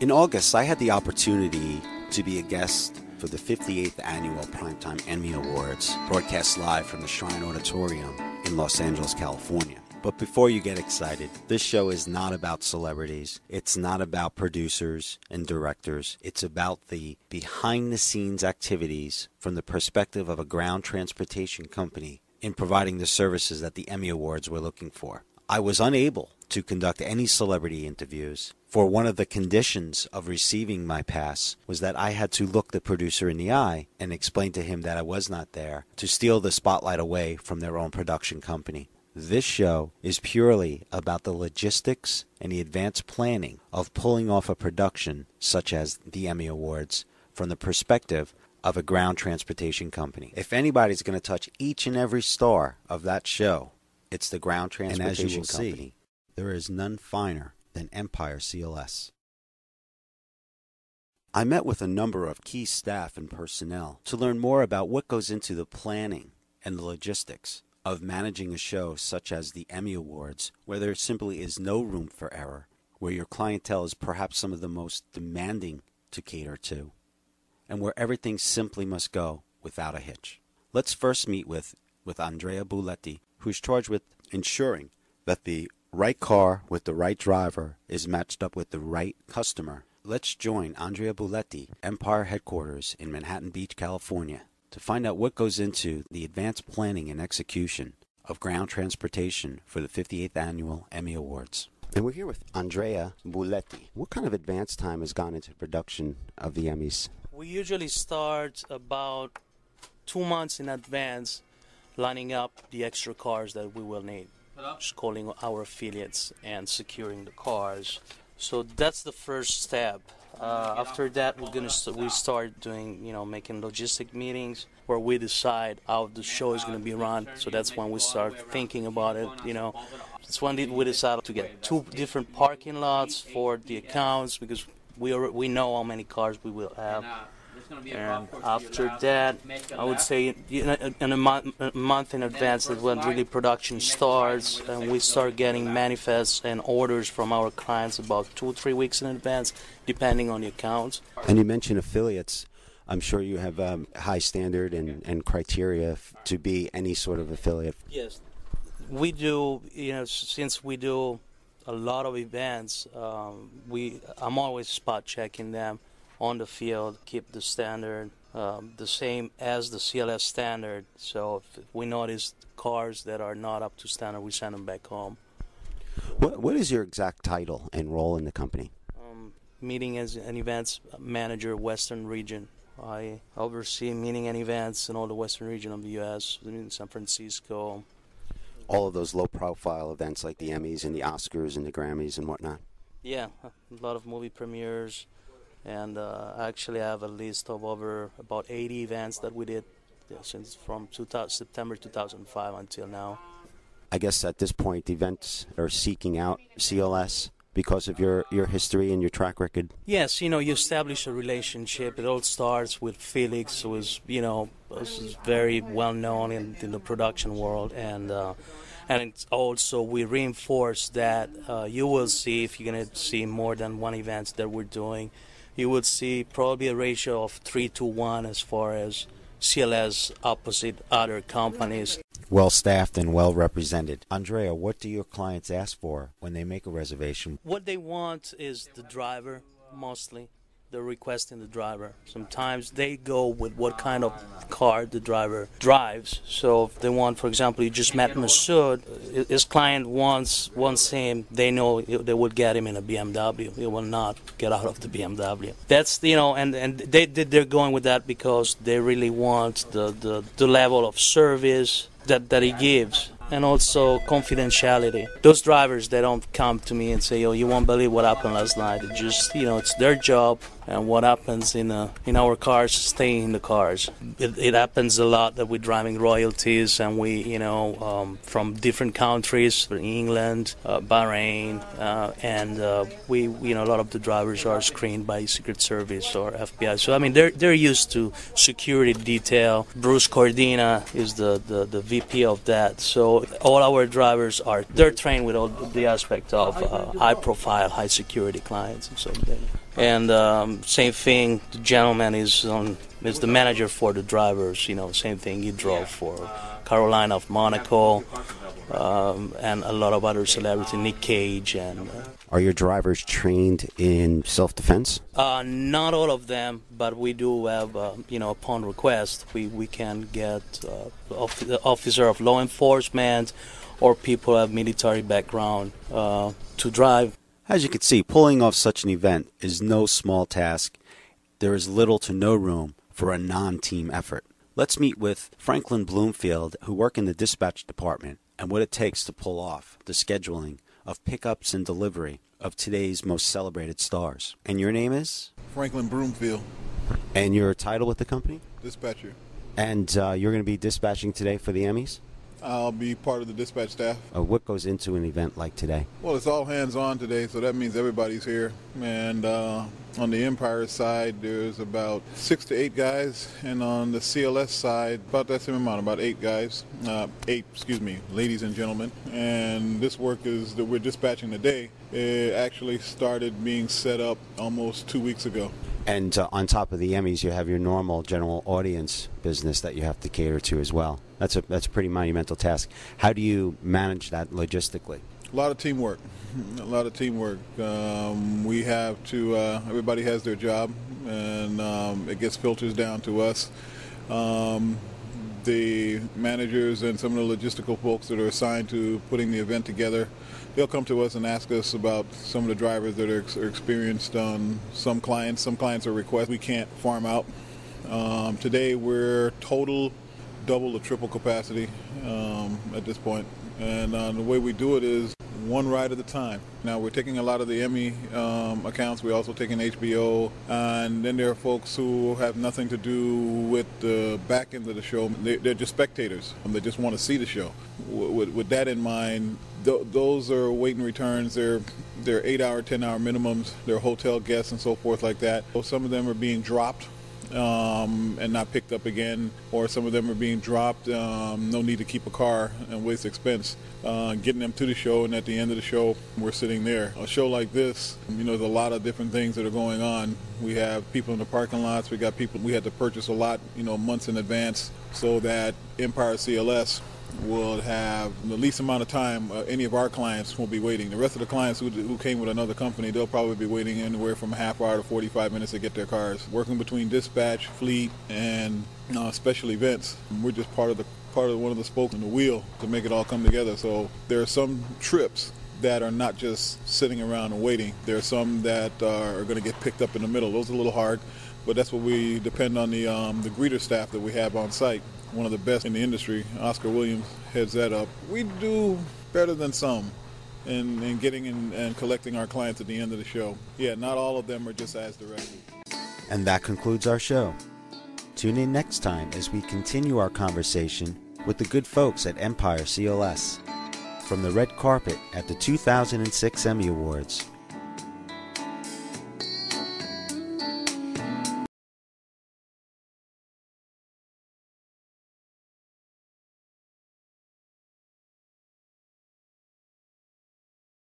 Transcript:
In August, I had the opportunity to be a guest for the 58th Annual Primetime Emmy Awards, broadcast live from the Shrine Auditorium in Los Angeles, California. But before you get excited, this show is not about celebrities. It's not about producers and directors. It's about the behind-the-scenes activities from the perspective of a ground transportation company in providing the services that the Emmy Awards were looking for. I was unable to conduct any celebrity interviews, for one of the conditions of receiving my pass was that I had to look the producer in the eye and explain to him that I was not there to steal the spotlight away from their own production company. This show is purely about the logistics and the advanced planning of pulling off a production such as the Emmy Awards from the perspective of a ground transportation company. If anybody's going to touch each and every star of that show, it's the ground transportation company. There is none finer than Empire CLS. I met with a number of key staff and personnel to learn more about what goes into the planning and the logistics of managing a show such as the Emmy Awards, where there simply is no room for error, where your clientele is perhaps some of the most demanding to cater to, and where everything simply must go without a hitch. Let's first meet with Andrea Buletti, who's charged with ensuring that the right car with the right driver is matched up with the right customer. Let's join Andrea Buletti, Empire headquarters in Manhattan Beach, California, to find out what goes into the advanced planning and execution of ground transportation for the 58th Annual Emmy Awards. And we're here with Andrea Buletti. What kind of advance time has gone into production of the Emmys? We usually start about 2 months in advance, lining up the extra cars that we will need, just calling our affiliates and securing the cars. So that's the first step. After that, we start doing, making logistic meetings where we decide how the show is going to be run. So that's when we start thinking about it. It's when we decide to get 2 different parking lots for the accounts, because we know how many cars we will have. And after that, I would say in a month in advance is when really production starts, and we start getting manifests and orders from our clients about 2 or 3 weeks in advance, depending on the accounts. And you mentioned affiliates. I'm sure you have high standard and criteria to be any sort of affiliate. Yes, we do. Since we do a lot of events, I'm always spot checking them on the field, keep the standard the same as the CLS standard. So if we notice cars that are not up to standard, we send them back home. What is your exact title and role in the company? Meeting and events manager, Western region. I oversee meeting and events in all the Western region of the U.S., in San Francisco. All of those low-profile events like the Emmys and the Oscars and the Grammys and whatnot? Yeah, a lot of movie premieres. And I actually have a list of about 80 events that we did since from September 2005 until now. I guess at this point, events are seeking out CLS because of your history and your track record? Yes, you establish a relationship. It all starts with Felix, who is, is very well known in the production world. And it's also, we reinforce that you will see, if you're going to see more than one event that we're doing, you would see probably a ratio of 3-to-1 as far as CLS opposite other companies. Well-staffed and well-represented. Andrea, what do your clients ask for when they make a reservation? What they want is the driver, mostly. They're requesting the driver. Sometimes they go with what kind of car the driver drives. So if they want, for example, you just met Masood, his client wants him, they know they would get him in a BMW. He will not get out of the BMW. That's, and they're going with that because they really want the level of service that he gives. And also confidentiality. Those drivers, they don't come to me and say, "Oh, you won't believe what happened last night." It just, it's their job, and what happens in our cars, stay in the cars. It happens a lot that we're driving royalties, and we, from different countries, England, Bahrain, and we, a lot of the drivers are screened by Secret Service or FBI. So I mean, they're used to security detail. Bruce Cordina is the VP of that. So all our drivers they're trained with all the aspect of high-profile, high-security clients. And so And same thing, the gentleman is the manager for the drivers. You know, same thing. He drove for Carolina of Monaco, and a lot of other celebrities, Nick Cage. And Are your drivers trained in self-defense? not all of them, but we do have, upon request, we can get the officer of law enforcement or people who have military background to drive. As you can see, pulling off such an event is no small task. There is little to no room for a non-team effort. Let's meet with Franklin Bloomfield, who work in the dispatch department, and what it takes to pull off the scheduling of pickups and delivery of today's most celebrated stars. And your name is? Franklin Bloomfield, And your title with the company? dispatcher. And you're going to be dispatching today for the Emmys? I'll be part of the dispatch staff. What goes into an event like today? Well, it's all hands on today, so that means everybody's here. And on the Empire side, there's about 6 to 8 guys, and on the CLS side, about that same amount, about 8 guys. Ladies and gentlemen. And this work is that we're dispatching today. It actually started being set up almost 2 weeks ago. And on top of the Emmys, you have your normal general audience business that you have to cater to as well. That's a pretty monumental task. How do you manage that logistically? A lot of teamwork. A lot of teamwork. We have to, everybody has their job, and it gets filters down to us. The managers and some of the logistical folks that are assigned to putting the event together, they'll come to us and ask us about some of the drivers that are experienced on some clients. Some clients are requests we can't farm out. Today we're total double or triple capacity at this point. And the way we do it is one ride at a time. Now we're taking a lot of the Emmy accounts. We're also taking HBO. And then there are folks who have nothing to do with the back end of the show. They're just spectators. They just want to see the show. With that in mind, those are wait and returns. They're 8-hour, 10-hour minimums. They're hotel guests and so forth like that. So some of them are being dropped and not picked up again, or some of them are being dropped. No need to keep a car and waste expense getting them to the show, and at the end of the show we're sitting there. A show like this, there's a lot of different things that are going on. We have people in the parking lots. We got people we had to purchase a lot months in advance so that Empire CLS will have the least amount of time any of our clients will be waiting. The rest of the clients who came with another company, they'll probably be waiting anywhere from a half hour to 45 minutes to get their cars. Working between dispatch, fleet, and special events, we're just part of one of the spokes in the wheel to make it all come together. So there are some trips that are not just sitting around and waiting. There are some that are going to get picked up in the middle. Those are a little hard, but that's what we depend on the greeter staff that we have on site. One of the best in the industry, Oscar Williams, heads that up. We do better than some in getting and collecting our clients at the end of the show. Yeah, not all of them are just as directed. And that concludes our show. Tune in next time as we continue our conversation with the good folks at Empire CLS. From the red carpet at the 2006 Emmy Awards